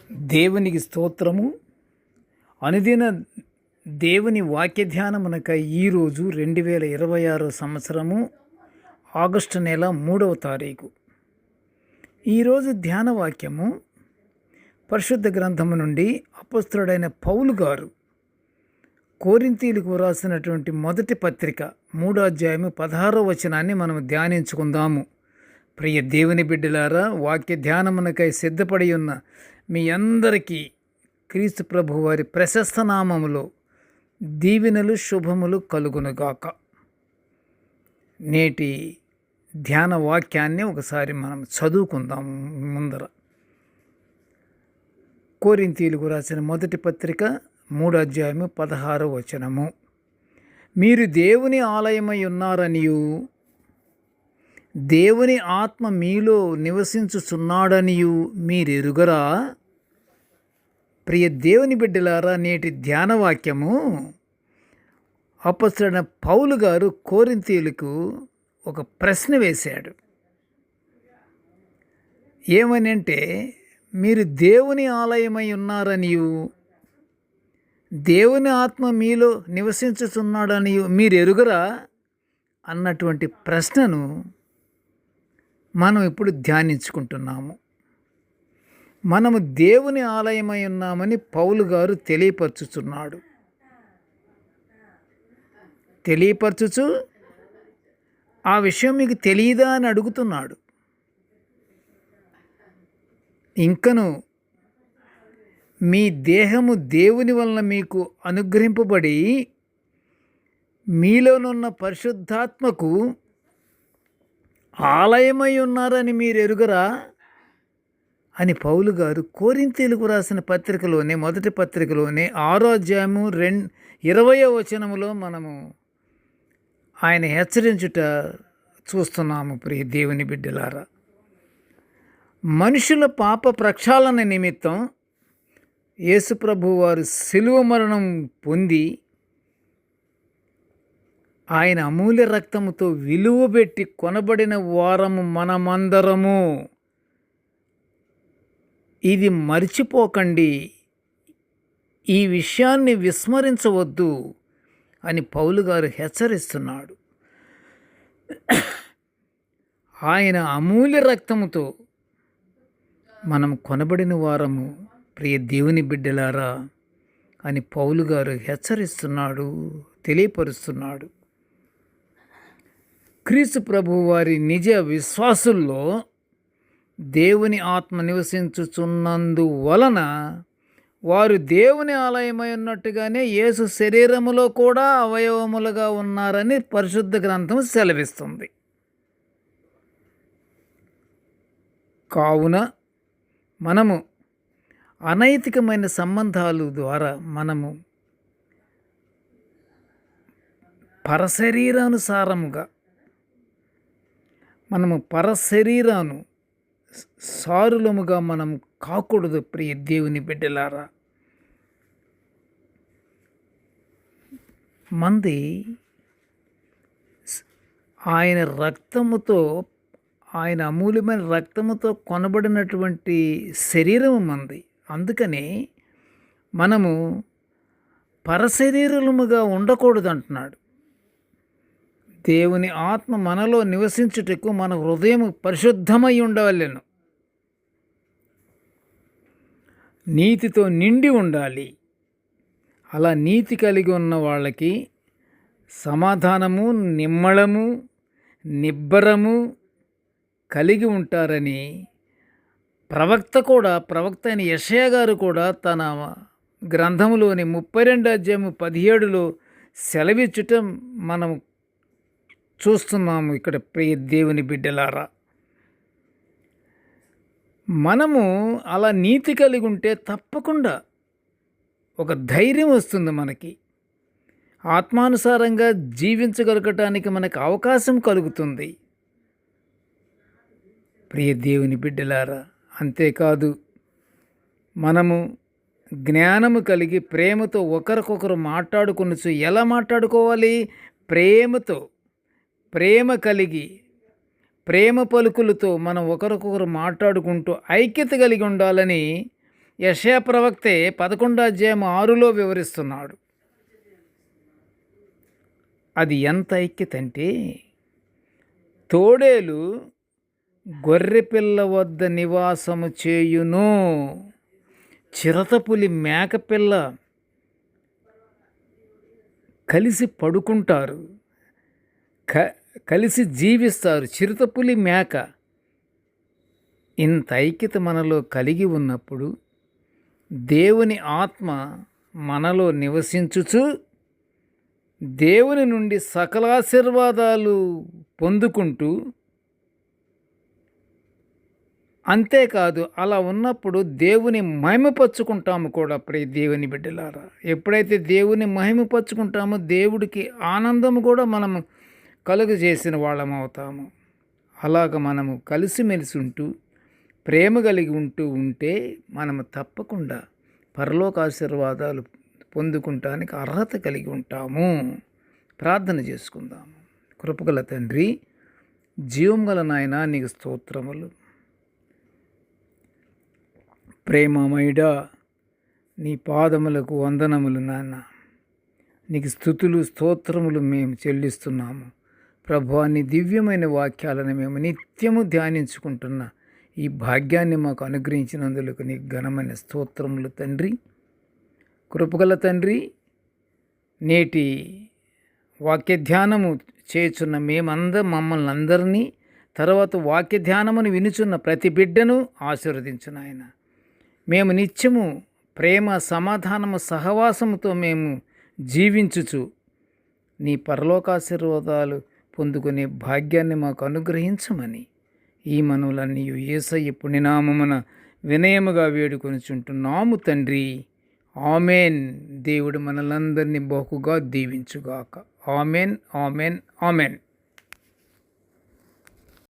దేవునికి స్తోత్రము. అనుదిన దేవుని వాక్య ధ్యానమునక ఈరోజు 2026 సంవత్సరము ఆగస్టు నెల 3వ తారీఖు. ఈరోజు ధ్యాన వాక్యము పరిశుద్ధ గ్రంథము నుండి అపొస్తలుడైన పౌలు గారు కొరింథీయులకు రాసినటువంటి మొదటి పత్రిక 3వ అధ్యాయము 16వ వచనాన్ని మనం ధ్యానించుకుందాము. ప్రియ దేవుని బిడ్డలారా, వాక్య ధ్యానమునకై సిద్ధపడి ఉన్న మీ అందరికీ క్రీస్తు ప్రభు వారి ప్రశస్త నామములో దీవెనలు శుభములు కలుగునుగాక. నేటి ధ్యాన వాక్యాన్ని ఒకసారి మనం చదువుకుందాం. ముందర కొరింథీయులకు రాసిన మొదటి పత్రిక 3వ అధ్యాయము 16వ వచనము. మీరు దేవుని ఆలయమై ఉన్నారనియు దేవుని ఆత్మ మీలో నివసించుచున్నాడనియు మీరెరుగరా? ప్రియ దేవుని బిడ్డలారా, నేటి ధ్యాన వాక్యము అపొస్తలుడైన పౌలు గారు కొరింథీయులకు ఒక ప్రశ్న వేశాడు. ఏమని అంటే, మీరు దేవుని ఆలయమై ఉన్నారనియు దేవుని ఆత్మ మీలో నివసించుచున్నాడనియు మీరెరుగరా అన్నటువంటి ప్రశ్నను మనం ఇప్పుడు ధ్యానించుకుంటున్నాము. మనము దేవుని ఆలయమై ఉన్నామని పౌలు గారు తెలియపరచుచు ఆ విషయం మీకు తెలియదా అని అడుగుతున్నాడు. ఇంకను మీ దేహము దేవుని వలన మీకు అనుగ్రహింపబడి మీలోనున్న పరిశుద్ధాత్మకు ఆలయమై ఉన్నారని మీరు ఎరుగరా అని పౌలు గారు కొరింథీయులకు రాసిన పత్రికలోనే, మొదటి పత్రికలోనే 6వ అధ్యాయము 20వ వచనములో మనము ఆయన హెచ్చరించుట చూస్తున్నాము. ప్రియ దేవుని బిడ్డలారా, మనుషుల పాప ప్రక్షాళన నిమిత్తం యేసుప్రభు వారు శిలువ మరణం పొంది ఆయన అమూల్య రక్తముతో విలువ పెట్టి కొనబడిన వారము మనమందరము. ఇది మర్చిపోకండి, ఈ విషయాన్ని విస్మరించవద్దు అని పౌలు గారు హెచ్చరిస్తున్నాడు. ఆయన అమూల్య రక్తముతో మనం కొనబడిన వారము, ప్రియ దేవుని బిడ్డలారా అని పౌలు గారు హెచ్చరిస్తున్నాడు, తెలియపరుస్తున్నాడు. క్రీస్తు ప్రభు వారి నిజ విశ్వాసుల్లో దేవుని ఆత్మ నివసించుచున్నందు వలన వారు దేవుని ఆలయమై ఉన్నట్టుగానే యేసు శరీరములో కూడా అవయవములుగా ఉన్నారని పరిశుద్ధ గ్రంథం సెలవిస్తుంది. కావున మనము అనైతికమైన సంబంధాలు ద్వారా మనము పరశరీరానుసారముగా పరశరీరాను సారులముగా మనం కాకూడదు. ప్రియ దేవుని బిడ్డలారా, మంది ఆయన రక్తముతో, ఆయన అమూల్యమైన రక్తముతో కొనబడినటువంటి శరీరము మంది. అందుకని మనము పరశరీరముగా ఉండకూడదు అంటున్నాడు. దేవుని ఆత్మ మనలో నివసించుటకు మన హృదయం పరిశుద్ధమై ఉండవలెను, నీతితో నిండి ఉండాలి. అలా నీతి కలిగి ఉన్న వాళ్ళకి సమాధానము, నిమ్మళము, నిబ్బరము కలిగి ఉంటారని ప్రవక్త అయిన యెషయా గారు కూడా తన గ్రంథములోని 32వ అధ్యాయము 17లో సెలవిచ్చుట మనం చూస్తున్నాము. ఇక్కడ ప్రియ దేవుని బిడ్డలారా, మనము అలా నీతి కలిగి ఉంటే తప్పకుండా ఒక ధైర్యం వస్తుంది. మనకి ఆత్మానుసారంగా జీవించగలగటానికి మనకు అవకాశం కలుగుతుంది. ప్రియ దేవుని బిడ్డలారా, అంతేకాదు మనము జ్ఞానము కలిగి ప్రేమతో ఒకరికొకరు మాట్లాడుకొనొచ్చు. ఎలా మాట్లాడుకోవాలి? ప్రేమ కలిగి ప్రేమ పలుకులతో మనం ఒకరికొకరు మాట్లాడుకుంటూ ఐక్యత కలిగి ఉండాలని యెషయా ప్రవక్తే 11:6 వివరిస్తున్నాడు. అది ఎంత ఐక్యత అంటే, తోడేలు గొర్రెపిల్ల వద్ద నివాసము చేయును, చిరతపులి మేకపిల్ల కలిసి పడుకుంటారు, కలిసి జీవిస్తారు. చిరుతపులి మేక ఇంత ఐక్యత మనలో కలిగి ఉన్నప్పుడు దేవుని ఆత్మ మనలో నివసించుచు దేవుని నుండి సకల ఆశీర్వాదాలు పొందుకుంటూ, అంతేకాదు అలా ఉన్నప్పుడు దేవుని మహిమపరుచుకుంటాము కూడా. ప్రియ దేవుని బిడ్డలారా, ఎప్పుడైతే దేవుని మహిమపరుచుకుంటామో దేవుడికి ఆనందము కూడా మనము కలుగజేసిన వాళ్ళం అవుతాము. అలాగ మనము కలిసిమెలిసి ఉంటూ ప్రేమ కలిగి ఉంటే మనము తప్పకుండా పరలోక ఆశీర్వాదాలు పొందుకుంటానికి అర్హత కలిగి ఉంటాము. ప్రార్థన చేసుకుందాము. కృపగల తండ్రి, జీవం గల నాయన, నీకు స్తోత్రములు. ప్రేమమయుడా, నీ పాదములకు వందనములు నాన్న. నీకు స్తుతులు స్తోత్రములు మేము చెల్లిస్తున్నాము. ప్రభువా, నీ దివ్యమైన వాక్యాలను మేము నిత్యము ధ్యానించుకుంటున్న ఈ భాగ్యాన్ని మాకు అనుగ్రహించినందుకు నీకు ఘనమైన స్తోత్రములు తండ్రి. కృపగల తండ్రి, నేటి వాక్య ధ్యానము చేయుచున్న మమ్మల్ని అందరినీ, తర్వాత వాక్య ధ్యానమును వినుచున్న ప్రతి బిడ్డను ఆశీర్వదించు నాయన. మేము నిత్యము ప్రేమ, సమాధానము, సహవాసముతో మేము జీవించుచు నీ పరలోకాశీర్వాదాలు పొందుకునే భాగ్యాన్ని మాకు అనుగ్రహించమని ఈ మనవులన్నీ యేసయ్య పుణ్యనామమున వినయముగా వేడుకొనుచుంటున్నాము తండ్రి. ఆమెన్. దేవుడు మనలందరినీ బహుగా దీవించుగాక. Amen, amen, amen.